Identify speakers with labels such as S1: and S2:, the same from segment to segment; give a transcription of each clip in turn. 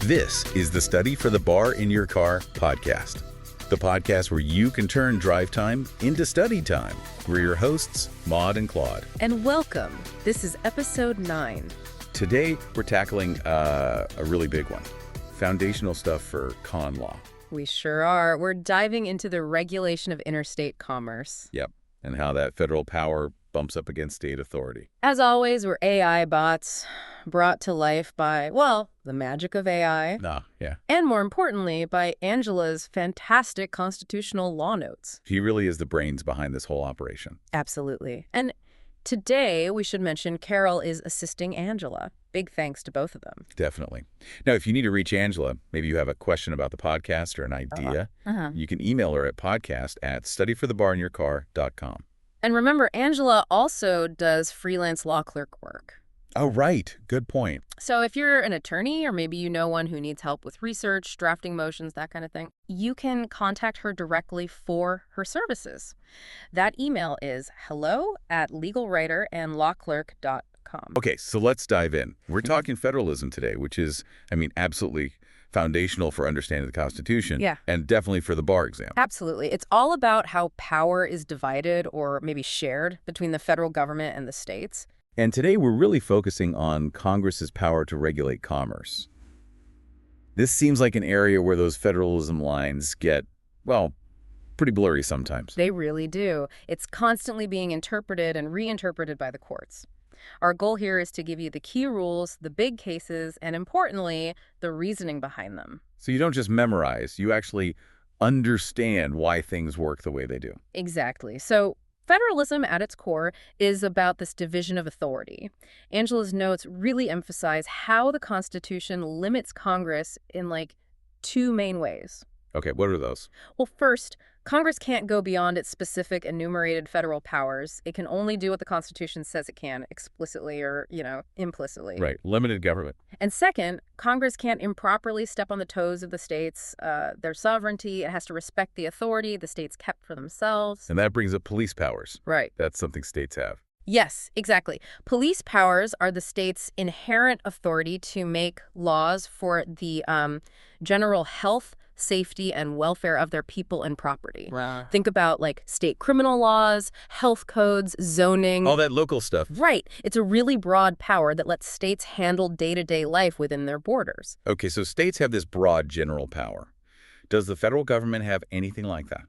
S1: This is the Study for the Bar in Your Car podcast, the podcast where you can turn drive time into study time. We're your hosts, Maude and Claude.
S2: And welcome. This is episode 9.
S1: Today, we're tackling a really big one, foundational stuff for con law.
S2: We sure are. We're diving into the regulation of interstate commerce.
S1: Yep, and how that federal power bumps up against state authority.
S2: As always, we're AI bots brought to life by, well, the magic of AI.
S1: Yeah.
S2: And more importantly, by Angela's fantastic constitutional law notes.
S1: He really is the brains behind this whole operation.
S2: Absolutely. And today, we should mention Carol is assisting Angela. Big thanks to both of them.
S1: Definitely. Now, if you need to reach Angela, maybe you have a question about the podcast or an idea, you can email her at podcast@studyforthebarinyourcar.com.
S2: And remember, Angela also does freelance law clerk work.
S1: Oh, right. Good point.
S2: So if you're an attorney or maybe you know one who needs help with research, drafting motions, that kind of thing, you can contact her directly for her services. That email is hello@legalwriterandlawclerk.com.
S1: Okay, so let's dive in. We're talking federalism today, which is, absolutely foundational for understanding the Constitution.
S2: Yeah.
S1: And definitely for the bar exam.
S2: Absolutely. It's all about how power is divided or maybe shared between the federal government and the states.
S1: And today we're really focusing on Congress's power to regulate commerce. This seems like an area where those federalism lines get, well, pretty blurry sometimes.
S2: They really do. It's constantly being interpreted and reinterpreted by the courts. Our goal here is to give you the key rules, the big cases, and importantly, the reasoning behind them.
S1: So you don't just memorize, you actually understand why things work the way they do.
S2: Exactly. So federalism at its core is about this division of authority. Angela's notes really emphasize how the Constitution limits Congress in two main ways.
S1: Okay, what are those?
S2: Well, first, Congress can't go beyond its specific enumerated federal powers. It can only do what the Constitution says it can, explicitly or, implicitly.
S1: Right, limited government.
S2: And second, Congress can't improperly step on the toes of the states, their sovereignty. It has to respect the authority the states kept for themselves.
S1: And that brings up police powers.
S2: Right.
S1: That's something states have.
S2: Yes, exactly. Police powers are the state's inherent authority to make laws for the general health, safety, and welfare of their people and property.
S1: Wow.
S2: Think about state criminal laws, health codes, zoning.
S1: All that local stuff.
S2: Right. It's a really broad power that lets states handle day-to-day life within their borders.
S1: Okay, so states have this broad general power. Does the federal government have anything like that?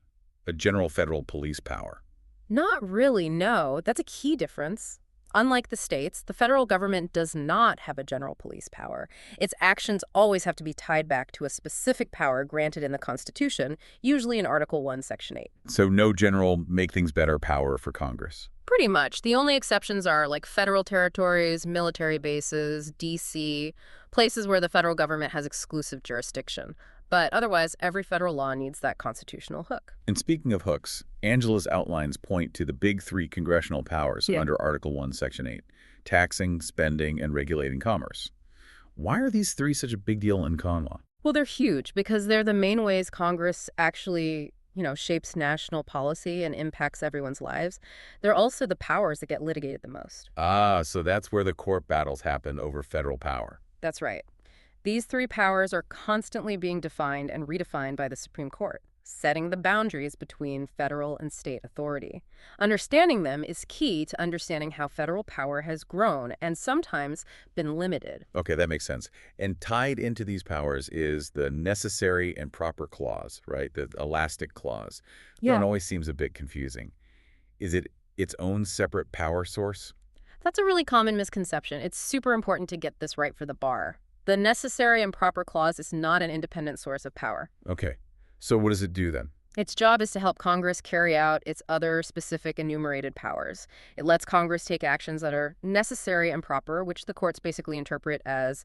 S1: A general federal police power?
S2: Not really, no. That's a key difference. Unlike the states, the federal government does not have a general police power. Its actions always have to be tied back to a specific power granted in the Constitution, usually in Article 1, Section 8.
S1: So no general make things better power for Congress?
S2: Pretty much. The only exceptions are federal territories, military bases, D.C., places where the federal government has exclusive jurisdiction. But otherwise, every federal law needs that constitutional hook.
S1: And speaking of hooks, Angela's outlines point to the big 3 congressional powers under Article 1, Section 8, taxing, spending, and regulating commerce. Why are these 3 such a big deal in con law?
S2: Well, they're huge because they're the main ways Congress actually, shapes national policy and impacts everyone's lives. They're also the powers that get litigated the most.
S1: Ah, so that's where the court battles happen over federal power.
S2: That's right. These 3 powers are constantly being defined and redefined by the Supreme Court, setting the boundaries between federal and state authority. Understanding them is key to understanding how federal power has grown and sometimes been limited.
S1: Okay, that makes sense. And tied into these powers is the necessary and proper clause, right? The elastic clause.
S2: Yeah.
S1: That one always seems a bit confusing. Is it its own separate power source?
S2: That's a really common misconception. It's super important to get this right for the bar. The necessary and proper clause is not an independent source of power.
S1: Okay. So what does it do then?
S2: Its job is to help Congress carry out its other specific enumerated powers. It lets Congress take actions that are necessary and proper, which the courts basically interpret as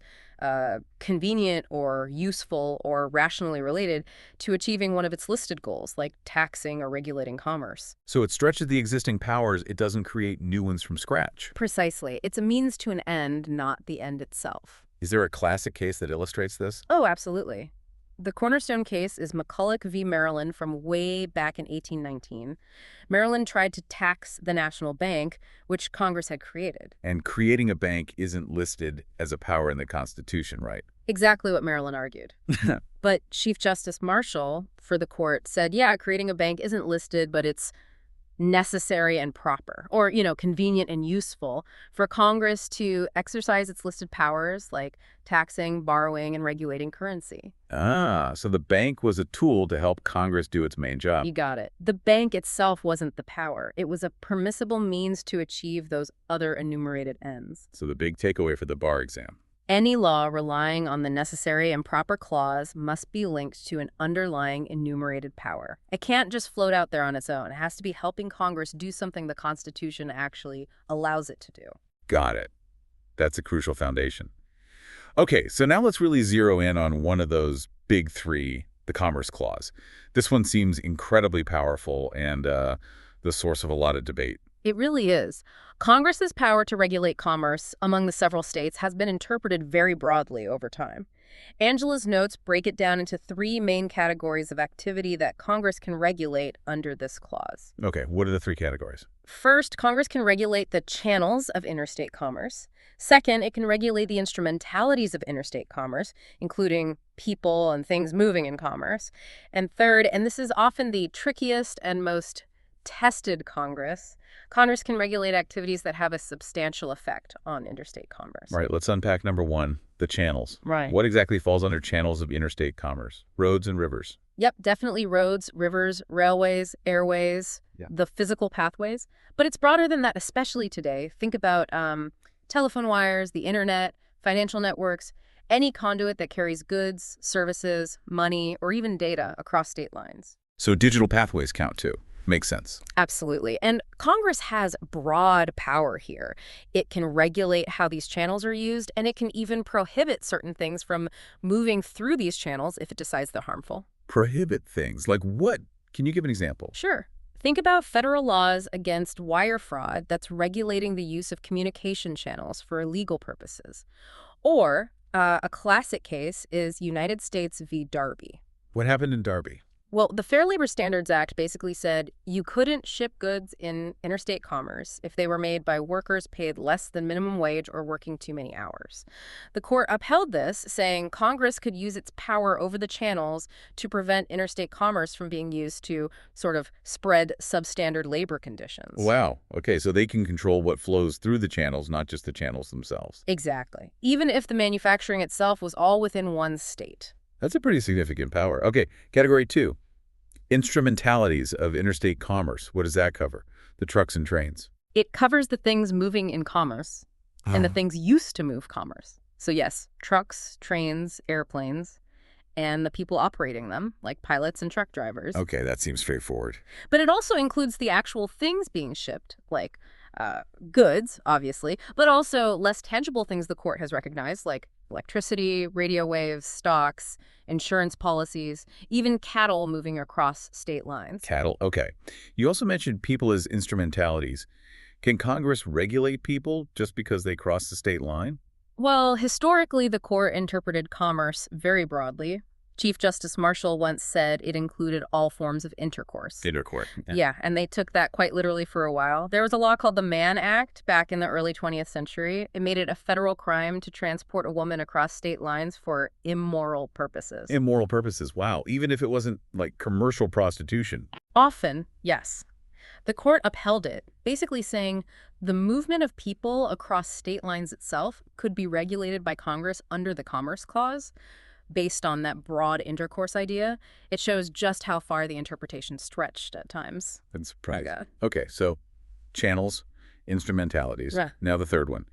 S2: convenient or useful or rationally related to achieving one of its listed goals, like taxing or regulating commerce.
S1: So it stretches the existing powers. It doesn't create new ones from scratch.
S2: Precisely. It's a means to an end, not the end itself.
S1: Is there a classic case that illustrates this?
S2: Oh, absolutely. The cornerstone case is McCulloch v. Maryland from way back in 1819. Maryland tried to tax the national bank, which Congress had created.
S1: And creating a bank isn't listed as a power in the Constitution, right?
S2: Exactly what Maryland argued. But Chief Justice Marshall for the court said, yeah, creating a bank isn't listed, but it's necessary and proper, or, convenient and useful for Congress to exercise its listed powers like taxing, borrowing, and regulating currency.
S1: So the bank was a tool to help Congress do its main job.
S2: You got it. The bank itself wasn't the power. It was a permissible means to achieve those other enumerated ends.
S1: So the big takeaway for the bar exam.
S2: Any law relying on the necessary and proper clause must be linked to an underlying enumerated power. It can't just float out there on its own. It has to be helping Congress do something the Constitution actually allows it to do.
S1: Got it. That's a crucial foundation. Okay, so now let's really zero in on one of those big three, the Commerce Clause. This one seems incredibly powerful and the source of a lot of debate.
S2: It really is. Congress's power to regulate commerce among the several states has been interpreted very broadly over time. Angela's notes break it down into three main categories of activity that Congress can regulate under this clause.
S1: Okay, what are the three categories?
S2: First, Congress can regulate the channels of interstate commerce. Second, it can regulate the instrumentalities of interstate commerce, including people and things moving in commerce. And third, and this is often the trickiest and most tested Congress can regulate activities that have a substantial effect on interstate commerce.
S1: Right, let's unpack number one, the channels.
S2: Right.
S1: What exactly falls under channels of interstate commerce? Roads and rivers.
S2: Yep, definitely roads, rivers, railways, airways, the physical pathways. But it's broader than that, especially today. Think about telephone wires, the internet, financial networks, any conduit that carries goods, services, money, or even data across state lines.
S1: So digital pathways count too. Makes sense.
S2: Absolutely. And Congress has broad power here. It can regulate how these channels are used, and it can even prohibit certain things from moving through these channels if it decides they're harmful.
S1: Prohibit things? Like what? Can you give an example?
S2: Sure. Think about federal laws against wire fraud that's regulating the use of communication channels for legal purposes. Or a classic case is United States v. Darby.
S1: What happened in Darby?
S2: Well, the Fair Labor Standards Act basically said you couldn't ship goods in interstate commerce if they were made by workers paid less than minimum wage or working too many hours. The court upheld this, saying Congress could use its power over the channels to prevent interstate commerce from being used to sort of spread substandard labor conditions.
S1: Wow. Okay, so they can control what flows through the channels, not just the channels themselves.
S2: Exactly. Even if the manufacturing itself was all within one state.
S1: That's a pretty significant power. Okay, category two. Instrumentalities of interstate commerce. What does that cover? The trucks and trains.
S2: It covers the things moving in commerce and the things used to move commerce. So yes, trucks, trains, airplanes, and the people operating them, like pilots and truck drivers.
S1: Okay, that seems straightforward.
S2: But it also includes the actual things being shipped, like goods, obviously, but also less tangible things the court has recognized, like electricity, radio waves, stocks, insurance policies, even cattle moving across state lines.
S1: Cattle, okay. You also mentioned people as instrumentalities. Can Congress regulate people just because they cross the state line?
S2: Well, historically, the court interpreted commerce very broadly. Chief Justice Marshall once said it included all forms of intercourse.
S1: Intercourse.
S2: Yeah, and they took that quite literally for a while. There was a law called the Mann Act back in the early 20th century. It made it a federal crime to transport a woman across state lines for immoral purposes.
S1: Immoral purposes, wow. Even if it wasn't like commercial prostitution.
S2: Often, yes. The court upheld it, basically saying the movement of people across state lines itself could be regulated by Congress under the Commerce Clause. Based on that broad intercourse idea, it shows just how far the interpretation stretched at times.
S1: I'm surprised. Okay, so channels, instrumentalities.
S2: Yeah.
S1: Now the third one.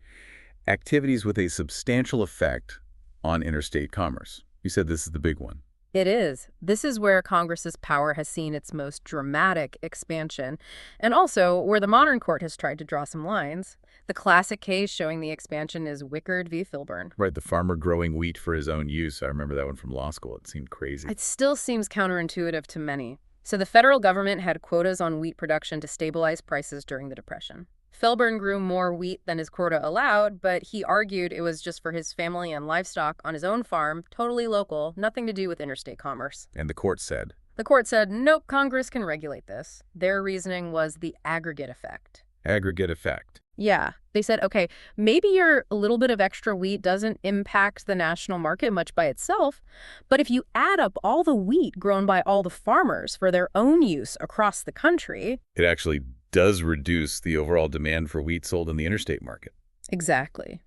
S1: Activities with a substantial effect on interstate commerce. You said this is the big one.
S2: It is. This is where Congress's power has seen its most dramatic expansion, and also where the modern court has tried to draw some lines. The classic case showing the expansion is Wickard v. Filburn.
S1: Right, the farmer growing wheat for his own use. I remember that one from law school. It seemed crazy.
S2: It still seems counterintuitive to many. So the federal government had quotas on wheat production to stabilize prices during the Depression. Filburn grew more wheat than his quota allowed, but he argued it was just for his family and livestock on his own farm, totally local, nothing to do with interstate commerce.
S1: And the court said?
S2: The court said, nope, Congress can regulate this. Their reasoning was the aggregate effect.
S1: Aggregate effect.
S2: Yeah. They said, okay, maybe your little bit of extra wheat doesn't impact the national market much by itself, but if you add up all the wheat grown by all the farmers for their own use across the country...
S1: It actually does reduce the overall demand for wheat sold in the interstate market.
S2: Exactly.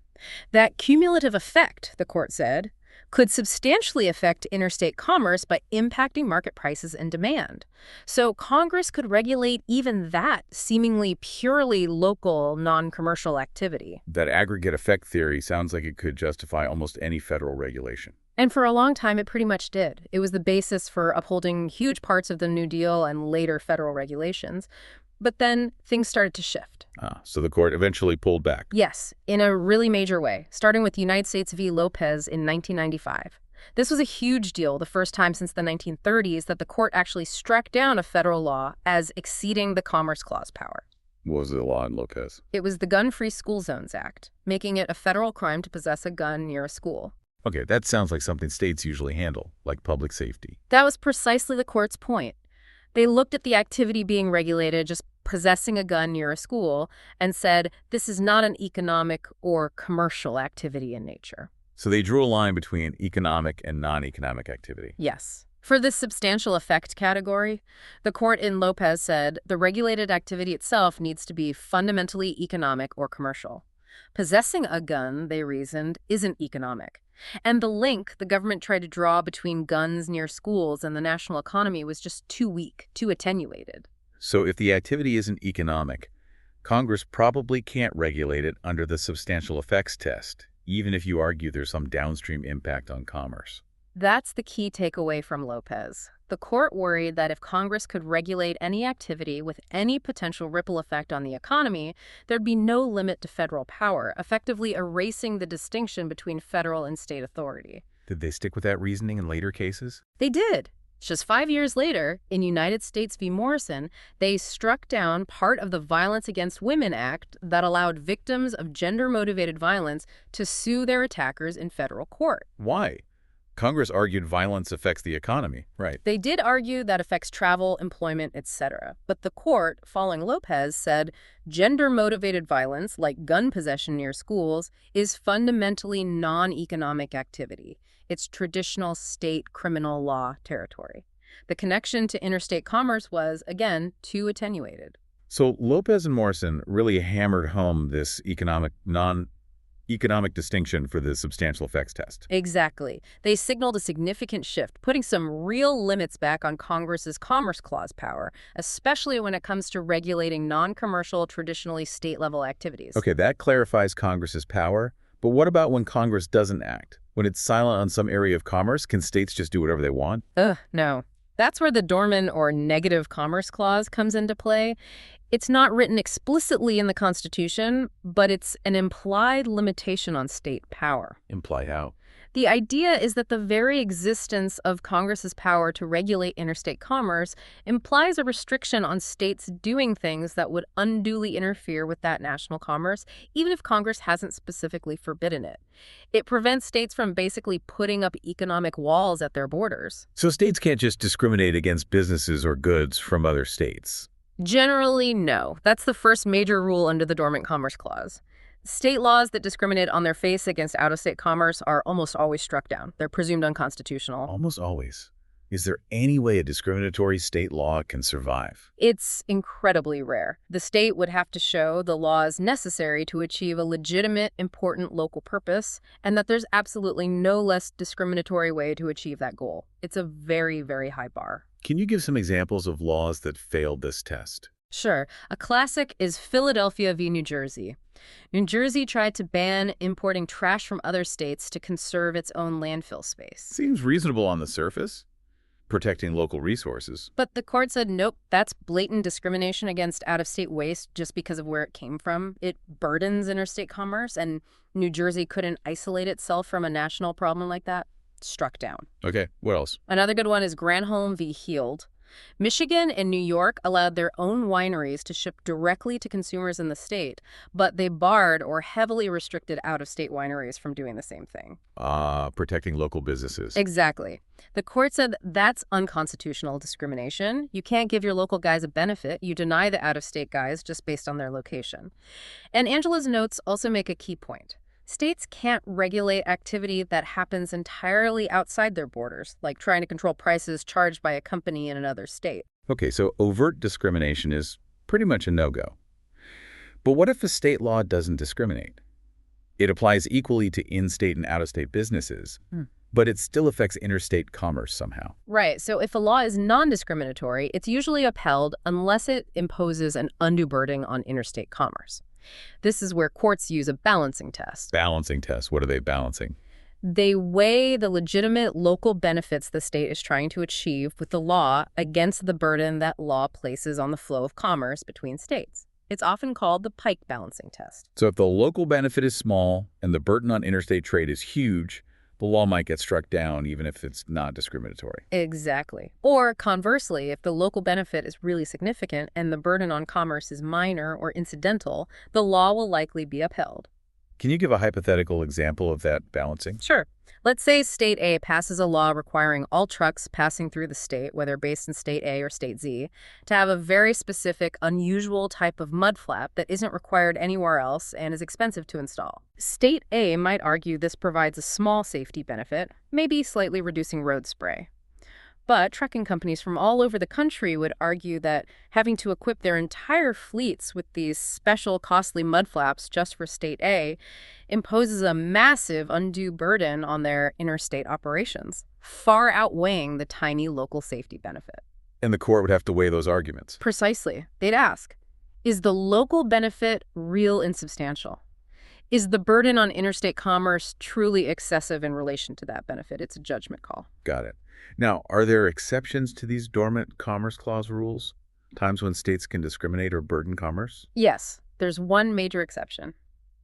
S2: That cumulative effect, the court said, could substantially affect interstate commerce by impacting market prices and demand. So Congress could regulate even that seemingly purely local, non-commercial activity.
S1: That aggregate effect theory sounds like it could justify almost any federal regulation.
S2: And for a long time, it pretty much did. It was the basis for upholding huge parts of the New Deal and later federal regulations. But then things started to shift.
S1: So the court eventually pulled back.
S2: Yes, in a really major way, starting with United States v. Lopez in 1995. This was a huge deal, the first time since the 1930s that the court actually struck down a federal law as exceeding the Commerce Clause power.
S1: What was the law in Lopez?
S2: It was the Gun-Free School Zones Act, making it a federal crime to possess a gun near a school.
S1: Okay, that sounds like something states usually handle, like public safety.
S2: That was precisely the court's point. They looked at the activity being regulated, just possessing a gun near a school, and said this is not an economic or commercial activity in nature.
S1: So they drew a line between economic and non-economic activity.
S2: Yes. For this substantial effect category, the court in Lopez said the regulated activity itself needs to be fundamentally economic or commercial. Possessing a gun, they reasoned, isn't economic. And the link the government tried to draw between guns near schools and the national economy was just too weak, too attenuated.
S1: So if the activity isn't economic, Congress probably can't regulate it under the substantial effects test, even if you argue there's some downstream impact on commerce.
S2: That's the key takeaway from Lopez. The court worried that if Congress could regulate any activity with any potential ripple effect on the economy, there'd be no limit to federal power, effectively erasing the distinction between federal and state authority.
S1: Did they stick with that reasoning in later cases?
S2: They did. Just 5 years later, in United States v. Morrison, they struck down part of the Violence Against Women Act that allowed victims of gender-motivated violence to sue their attackers in federal court.
S1: Why? Congress argued violence affects the economy, right?
S2: They did argue that affects travel, employment, etc. But the court, following Lopez, said gender-motivated violence, like gun possession near schools, is fundamentally non-economic activity. It's traditional state criminal law territory. The connection to interstate commerce was, again, too attenuated.
S1: So Lopez and Morrison really hammered home this non-economic distinction for the substantial effects test.
S2: Exactly. They signaled a significant shift, putting some real limits back on Congress's Commerce Clause power, especially when it comes to regulating non-commercial, traditionally state-level activities.
S1: Okay, that clarifies Congress's power, but what about when Congress doesn't act? When it's silent on some area of commerce, can states just do whatever they want?
S2: No. That's where the Dormant or Negative Commerce Clause comes into play. It's not written explicitly in the Constitution, but it's an implied limitation on state power.
S1: Imply how?
S2: The idea is that the very existence of Congress's power to regulate interstate commerce implies a restriction on states doing things that would unduly interfere with that national commerce, even if Congress hasn't specifically forbidden it. It prevents states from basically putting up economic walls at their borders.
S1: So states can't just discriminate against businesses or goods from other states?
S2: Generally, no. That's the first major rule under the Dormant Commerce Clause. State laws that discriminate on their face against out-of-state commerce are almost always struck down. They're presumed unconstitutional.
S1: Almost always. Is there any way a discriminatory state law can survive?
S2: It's incredibly rare. The state would have to show the law is necessary to achieve a legitimate, important local purpose, and that there's absolutely no less discriminatory way to achieve that goal. It's a very, very high bar.
S1: Can you give some examples of laws that failed this test?
S2: Sure. A classic is Philadelphia v. New Jersey. New Jersey tried to ban importing trash from other states to conserve its own landfill space.
S1: Seems reasonable on the surface, protecting local resources.
S2: But the court said, nope, that's blatant discrimination against out-of-state waste just because of where it came from. It burdens interstate commerce, and New Jersey couldn't isolate itself from a national problem like that. Struck down.
S1: Okay, what else?
S2: Another good one is Granholm v. Heald. Michigan and New York allowed their own wineries to ship directly to consumers in the state, but they barred or heavily restricted out-of-state wineries from doing the same thing.
S1: Protecting local businesses.
S2: Exactly. The court said that's unconstitutional discrimination. You can't give your local guys a benefit. You deny the out-of-state guys just based on their location. And Angela's notes also make a key point. States can't regulate activity that happens entirely outside their borders, like trying to control prices charged by a company in another state.
S1: Okay, so overt discrimination is pretty much a no-go. But what if a state law doesn't discriminate? It applies equally to in-state and out-of-state businesses, but it still affects interstate commerce somehow.
S2: Right. So if a law is non-discriminatory, it's usually upheld unless it imposes an undue burden on interstate commerce. This is where courts use a balancing test.
S1: Balancing test. What are they balancing?
S2: They weigh the legitimate local benefits the state is trying to achieve with the law against the burden that law places on the flow of commerce between states. It's often called the Pike balancing test.
S1: So if the local benefit is small and the burden on interstate trade is huge, the law might get struck down even if it's not discriminatory.
S2: Exactly. Or conversely, if the local benefit is really significant and the burden on commerce is minor or incidental, the law will likely be upheld.
S1: Can you give a hypothetical example of that balancing?
S2: Sure. Let's say State A passes a law requiring all trucks passing through the state, whether based in State A or State Z, to have a very specific, unusual type of mud flap that isn't required anywhere else and is expensive to install. State A might argue this provides a small safety benefit, maybe slightly reducing road spray. But trucking companies from all over the country would argue that having to equip their entire fleets with these special costly mud flaps just for State A imposes a massive undue burden on their interstate operations, far outweighing the tiny local safety benefit.
S1: And the court would have to weigh those arguments.
S2: Precisely. They'd ask, is the local benefit real and substantial? Is the burden on interstate commerce truly excessive in relation to that benefit? It's a judgment call.
S1: Got it. Now, are there exceptions to these Dormant Commerce Clause rules? Times when states can discriminate or burden commerce?
S2: Yes, there's one major exception.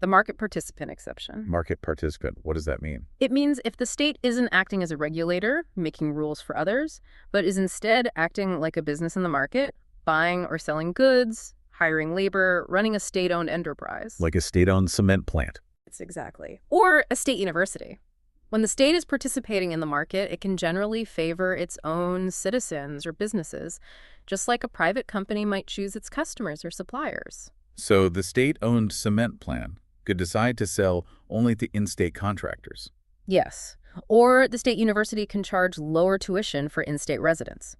S2: The market participant exception.
S1: Market participant, what does that mean?
S2: It means if the state isn't acting as a regulator, making rules for others, but is instead acting like a business in the market, buying or selling goods, hiring labor, running a state-owned enterprise.
S1: Like a state-owned cement plant.
S2: It's exactly. Or a state university. When the state is participating in the market, it can generally favor its own citizens or businesses, just like a private company might choose its customers or suppliers.
S1: So the state-owned cement plant could decide to sell only to in-state contractors.
S2: Yes. Or the state university can charge lower tuition for in-state residents.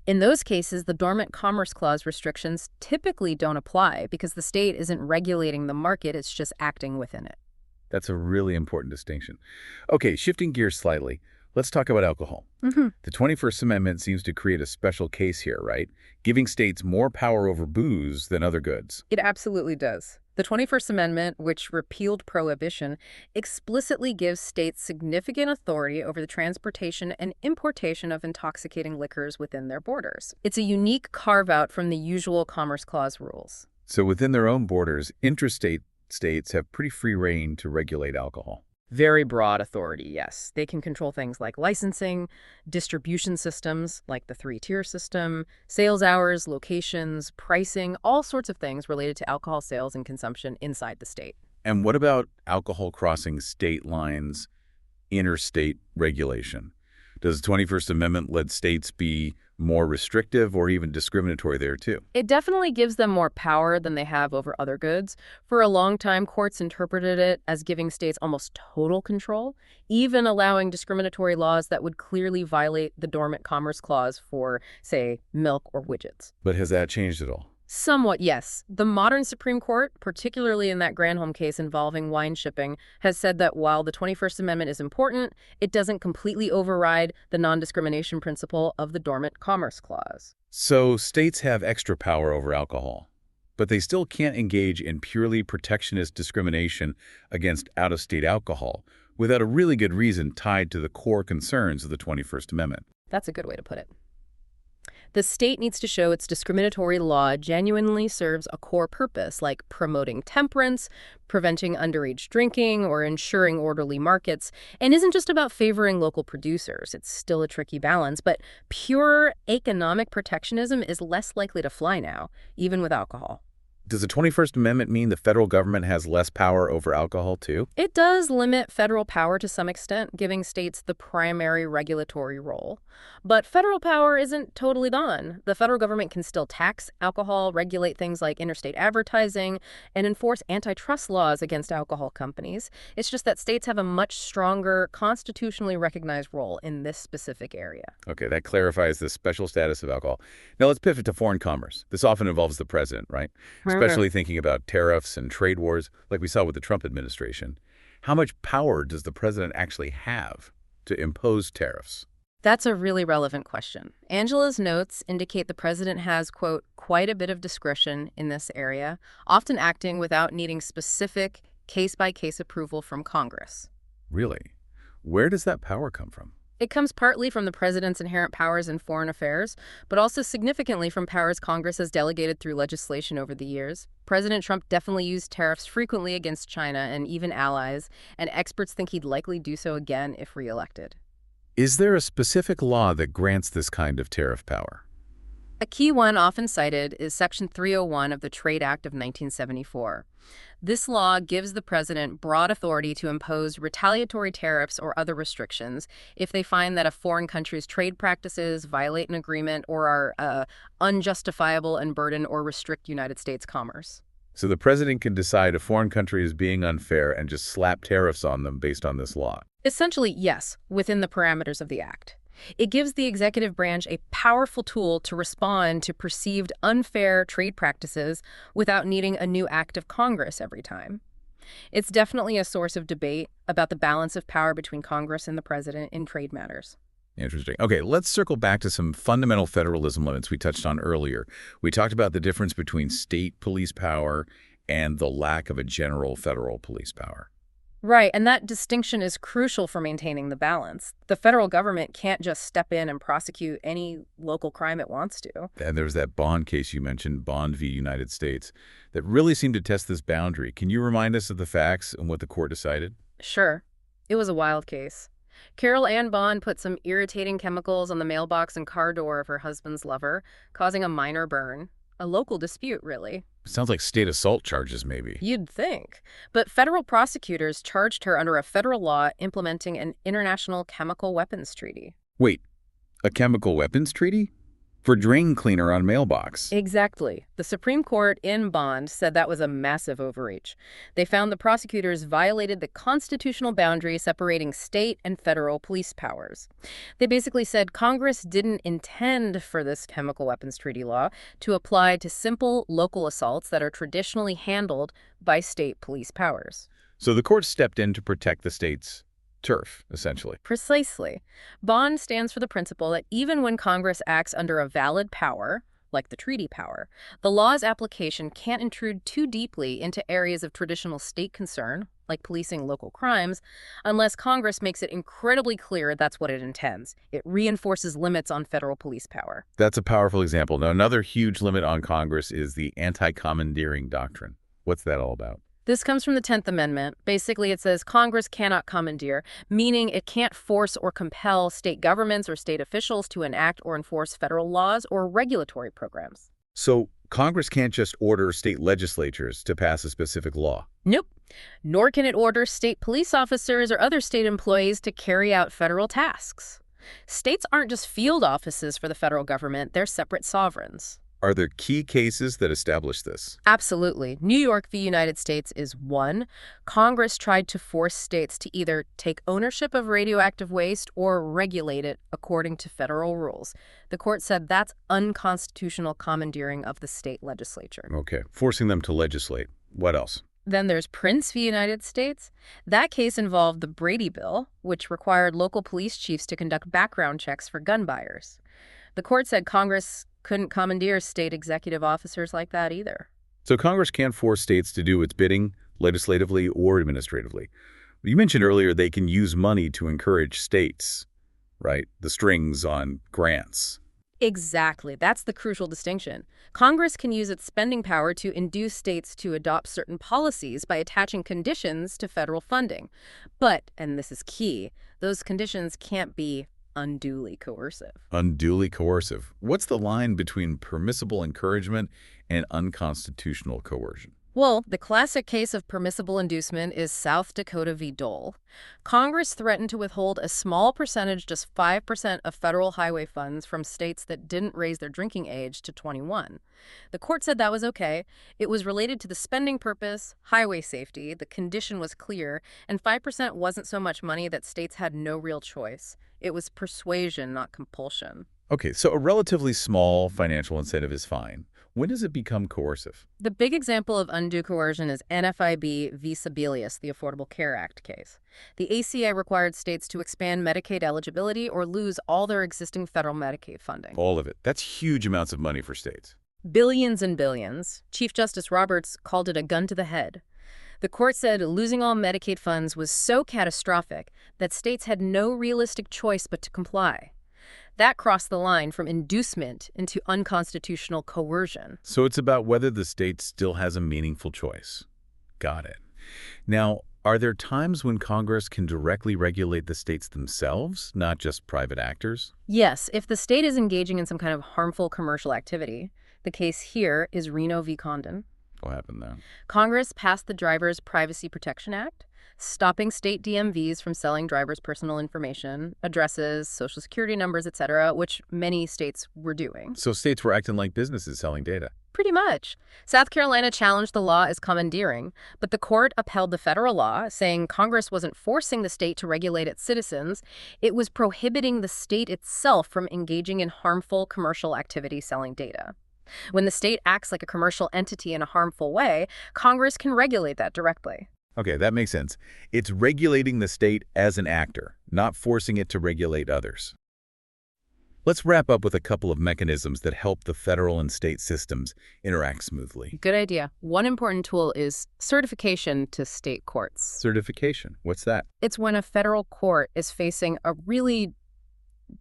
S2: In those cases, the Dormant Commerce Clause restrictions typically don't apply because the state isn't regulating the market, it's just acting within it.
S1: That's a really important distinction. Okay, shifting gears slightly, let's talk about alcohol. The 21st Amendment seems to create a special case here, right? Giving states more power over booze than other goods.
S2: It absolutely does. The 21st Amendment, which repealed prohibition, explicitly gives states significant authority over the transportation and importation of intoxicating liquors within their borders. It's a unique carve-out from the usual Commerce Clause rules.
S1: So within their own borders, interstate states have pretty free rein to regulate alcohol.
S2: Very broad authority, yes. They can control things like licensing, distribution systems like the three-tier system, sales hours, locations, pricing, all sorts of things related to alcohol sales and consumption inside the state.
S1: And what about alcohol crossing state lines, interstate regulation? Does the 21st Amendment let states be more restrictive or even discriminatory there too?
S2: It definitely gives them more power than they have over other goods. For a long time, courts interpreted it as giving states almost total control, even allowing discriminatory laws that would clearly violate the Dormant Commerce Clause for, say, milk or widgets.
S1: But has that changed at all?
S2: Somewhat, yes. The modern Supreme Court, particularly in that Granholm case involving wine shipping, has said that while the 21st Amendment is important, it doesn't completely override the non-discrimination principle of the Dormant Commerce Clause.
S1: So states have extra power over alcohol, but they still can't engage in purely protectionist discrimination against out-of-state alcohol without a really good reason tied to the core concerns of the 21st Amendment.
S2: That's a good way to put it. The state needs to show its discriminatory law genuinely serves a core purpose, like promoting temperance, preventing underage drinking, or ensuring orderly markets, and isn't just about favoring local producers. It's still a tricky balance, but pure economic protectionism is less likely to fly now, even with alcohol.
S1: Does the 21st Amendment mean the federal government has less power over alcohol, too?
S2: It does limit federal power to some extent, giving states the primary regulatory role. But federal power isn't totally gone. The federal government can still tax alcohol, regulate things like interstate advertising, and enforce antitrust laws against alcohol companies. It's just that states have a much stronger, constitutionally recognized role in this specific area.
S1: Okay, that clarifies the special status of alcohol. Now let's pivot to foreign commerce. This often involves the president, right? Especially thinking about tariffs and trade wars, like we saw with the Trump administration. How much power does the president actually have to impose tariffs?
S2: That's a really relevant question. Angela's notes indicate the president has, quote, quite a bit of discretion in this area, often acting without needing specific case-by-case approval from Congress.
S1: Really? Where does that power come from?
S2: It comes partly from the president's inherent powers in foreign affairs, but also significantly from powers Congress has delegated through legislation over the years. President Trump definitely used tariffs frequently against China and even allies, and experts think he'd likely do so again if reelected.
S1: Is there a specific law that grants this kind of tariff power?
S2: A key one often cited is Section 301 of the Trade Act of 1974. This law gives the president broad authority to impose retaliatory tariffs or other restrictions if they find that a foreign country's trade practices violate an agreement or are unjustifiable and burden or restrict United States commerce.
S1: So the president can decide a foreign country is being unfair and just slap tariffs on them based on this law?
S2: Essentially, yes, within the parameters of the act. It gives the executive branch a powerful tool to respond to perceived unfair trade practices without needing a new act of Congress every time. It's definitely a source of debate about the balance of power between Congress and the president in trade matters.
S1: Interesting. Okay, let's circle back to some fundamental federalism limits we touched on earlier. We talked about the difference between state police power and the lack of a general federal police power.
S2: Right, and that distinction is crucial for maintaining the balance. The federal government can't just step in and prosecute any local crime it wants to.
S1: And there's that Bond case you mentioned, Bond v. United States, that really seemed to test this boundary. Can you remind us of the facts and what the court decided?
S2: Sure. It was a wild case. Carol Ann Bond put some irritating chemicals on the mailbox and car door of her husband's lover, causing a minor burn. A local dispute, really.
S1: Sounds like state assault charges, maybe.
S2: You'd think. But federal prosecutors charged her under a federal law implementing an international chemical weapons treaty.
S1: Wait, a chemical weapons treaty? For drain cleaner on mailbox.
S2: Exactly. The Supreme Court in Bond said that was a massive overreach. They found the prosecutors violated the constitutional boundary separating state and federal police powers. They basically said Congress didn't intend for this chemical weapons treaty law to apply to simple local assaults that are traditionally handled by state police powers.
S1: So the court stepped in to protect the state's turf, essentially.
S2: Precisely. Bond stands for the principle that even when Congress acts under a valid power, like the treaty power, the law's application can't intrude too deeply into areas of traditional state concern, like policing local crimes, unless Congress makes it incredibly clear that's what it intends. It reinforces limits on federal police power.
S1: That's a powerful example. Now, another huge limit on Congress is the anti-commandeering doctrine. What's that all about?
S2: This comes from the 10th Amendment. Basically, it says Congress cannot commandeer, meaning it can't force or compel state governments or state officials to enact or enforce federal laws or regulatory programs.
S1: So Congress can't just order state legislatures to pass a specific law?
S2: Nope. Nor can it order state police officers or other state employees to carry out federal tasks. States aren't just field offices for the federal government, they're separate sovereigns.
S1: Are there key cases that establish this?
S2: Absolutely. New York v. United States is one. Congress tried to force states to either take ownership of radioactive waste or regulate it according to federal rules. The court said that's unconstitutional commandeering of the state legislature.
S1: Okay. Forcing them to legislate. What else?
S2: Then there's Prince v. United States. That case involved the Brady Bill, which required local police chiefs to conduct background checks for gun buyers. The court said Congress couldn't commandeer state executive officers like that either.
S1: So Congress can't force states to do its bidding legislatively or administratively. You mentioned earlier they can use money to encourage states, right? The strings on grants.
S2: Exactly. That's the crucial distinction. Congress can use its spending power to induce states to adopt certain policies by attaching conditions to federal funding. But, and this is key, those conditions can't be unduly coercive.
S1: Unduly coercive. What's the line between permissible encouragement and unconstitutional coercion?
S2: Well, the classic case of permissible inducement is South Dakota v. Dole. Congress threatened to withhold a small percentage, just 5% of federal highway funds from states that didn't raise their drinking age to 21. The court said that was okay. It was related to the spending purpose, highway safety, the condition was clear, and 5% wasn't so much money that states had no real choice. It was persuasion, not compulsion.
S1: Okay, so a relatively small financial incentive is fine. When does it become coercive?
S2: The big example of undue coercion is NFIB v. Sebelius, the Affordable Care Act case. The ACA required states to expand Medicaid eligibility or lose all their existing federal Medicaid funding.
S1: All of it. That's huge amounts of money for states.
S2: Billions and billions. Chief Justice Roberts called it a gun to the head. The court said losing all Medicaid funds was so catastrophic that states had no realistic choice but to comply. That crossed the line from inducement into unconstitutional coercion.
S1: So it's about whether the state still has a meaningful choice. Got it. Now, are there times when Congress can directly regulate the states themselves, not just private actors?
S2: Yes, if the state is engaging in some kind of harmful commercial activity. The case here is Reno v. Condon.
S1: What happened there?
S2: Congress passed the Driver's Privacy Protection Act, stopping state DMVs from selling drivers' personal information, addresses, social security numbers, etc., which many states were doing.
S1: So states were acting like businesses selling data.
S2: Pretty much. South Carolina challenged the law as commandeering, but the court upheld the federal law, saying Congress wasn't forcing the state to regulate its citizens. It was prohibiting the state itself from engaging in harmful commercial activity selling data. When the state acts like a commercial entity in a harmful way, Congress can regulate that directly.
S1: Okay, that makes sense. It's regulating the state as an actor, not forcing it to regulate others. Let's wrap up with a couple of mechanisms that help the federal and state systems interact smoothly.
S2: Good idea. One important tool is certification to state courts.
S1: Certification. What's that?
S2: It's when a federal court is facing a really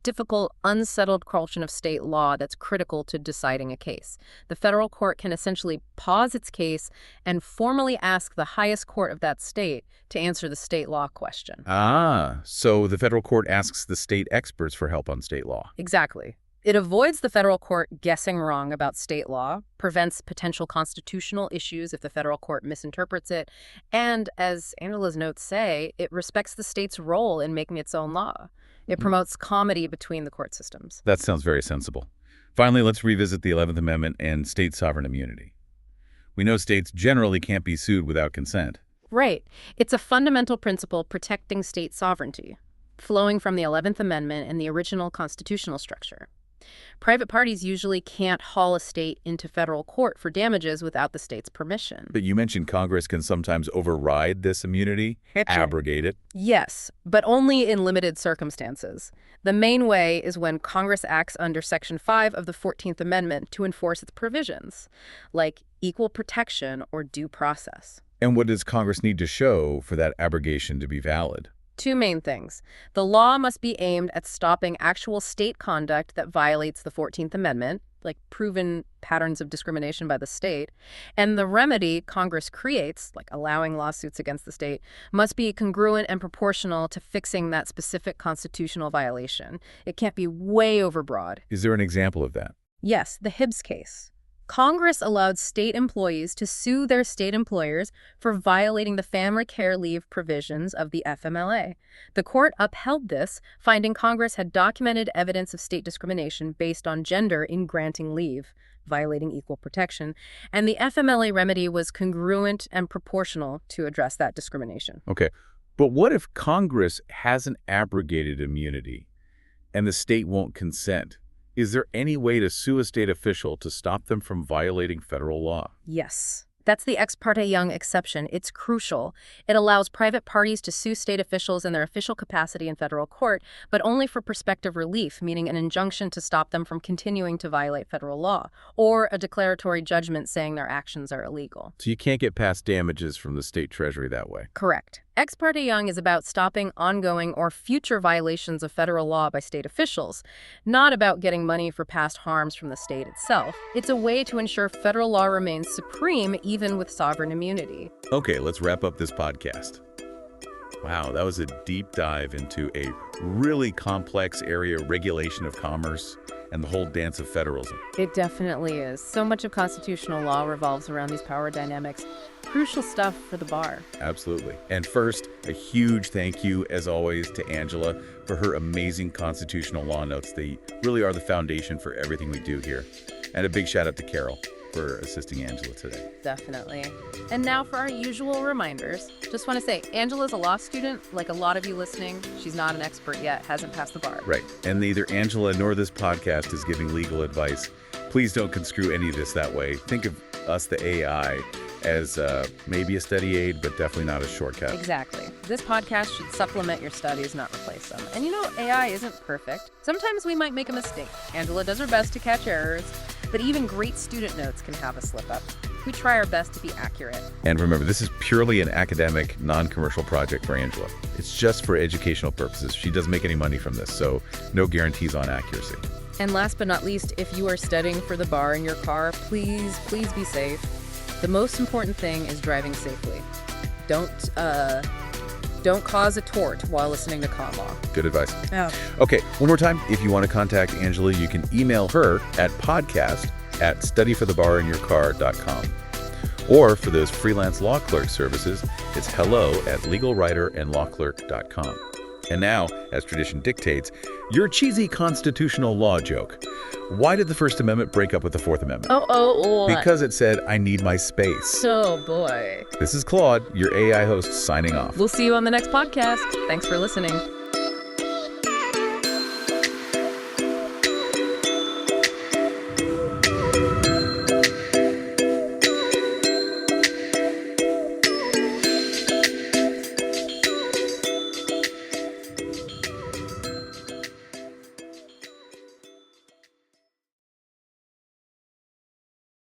S2: difficult, unsettled question of state law that's critical to deciding a case. The federal court can essentially pause its case and formally ask the highest court of that state to answer the state law question.
S1: Ah, so the federal court asks the state experts for help on state law.
S2: Exactly. It avoids the federal court guessing wrong about state law, prevents potential constitutional issues if the federal court misinterprets it, and, as Angela's notes say, it respects the state's role in making its own law. It promotes comity between the court systems.
S1: That sounds very sensible. Finally, let's revisit the 11th Amendment and state sovereign immunity. We know states generally can't be sued without consent.
S2: Right. It's a fundamental principle protecting state sovereignty, flowing from the 11th Amendment and the original constitutional structure. Private parties usually can't haul a state into federal court for damages without the state's permission.
S1: But you mentioned Congress can sometimes override this immunity, abrogate it.
S2: Yes, but only in limited circumstances. The main way is when Congress acts under Section 5 of the 14th Amendment to enforce its provisions, like equal protection or due process.
S1: And what does Congress need to show for that abrogation to be valid?
S2: Two main things. The law must be aimed at stopping actual state conduct that violates the 14th Amendment, like proven patterns of discrimination by the state, and the remedy Congress creates, like allowing lawsuits against the state, must be congruent and proportional to fixing that specific constitutional violation. It can't be way overbroad.
S1: Is there an example of that?
S2: Yes, the Hibbs case. Congress allowed state employees to sue their state employers for violating the family care leave provisions of the FMLA. The court upheld this, finding Congress had documented evidence of state discrimination based on gender in granting leave, violating equal protection, and the FMLA remedy was congruent and proportional to address that discrimination.
S1: Okay, but what if Congress hasn't abrogated immunity and the state won't consent? Is there any way to sue a state official to stop them from violating federal law?
S2: Yes. That's the Ex parte Young exception. It's crucial. It allows private parties to sue state officials in their official capacity in federal court, but only for prospective relief, meaning an injunction to stop them from continuing to violate federal law, or a declaratory judgment saying their actions are illegal.
S1: So you can't get past damages from the state treasury that way?
S2: Correct. Ex parte Young is about stopping ongoing or future violations of federal law by state officials, not about getting money for past harms from the state itself. It's a way to ensure federal law remains supreme even with sovereign immunity.
S1: Okay, let's wrap up this podcast. Wow, that was a deep dive into a really complex area of regulation of commerce and the whole dance of federalism.
S2: It definitely is. So much of constitutional law revolves around these power dynamics. Crucial stuff for the bar.
S1: Absolutely. And first, a huge thank you, as always, to Angela for her amazing constitutional law notes. They really are the foundation for everything we do here. And a big shout out to Carol for assisting Angela today.
S2: Definitely. And now for our usual reminders. Just want to say, Angela's a law student. Like a lot of you listening, she's not an expert yet, hasn't passed the bar.
S1: Right. And neither Angela nor this podcast is giving legal advice. Please don't construe any of this that way. Think of us, the AI, as maybe a study aid, but definitely not a shortcut.
S2: Exactly. This podcast should supplement your studies, not replace them. And you know, AI isn't perfect. Sometimes we might make a mistake. Angela does her best to catch errors, but even great student notes can have a slip-up. We try our best to be accurate.
S1: And remember, this is purely an academic, non-commercial project for Angela. It's just for educational purposes. She doesn't make any money from this, so no guarantees on accuracy.
S2: And last but not least, if you are studying for the bar in your car, please be safe. The most important thing is driving safely. Don't cause a tort while listening to con law.
S1: Good advice.
S2: Oh.
S1: Okay, one more time. If you want to contact Angela, you can email her at podcast@studyforthebarinyourcar.com. Or for those freelance law clerk services, it's hello@legalwriterandlawclerk.com. And now, as tradition dictates, your cheesy constitutional law joke. Why did the First Amendment break up with the Fourth Amendment? Because it said, I need my space.
S2: Oh, boy.
S1: This is Claude, your AI host, signing off.
S2: We'll see you on the next podcast. Thanks for listening.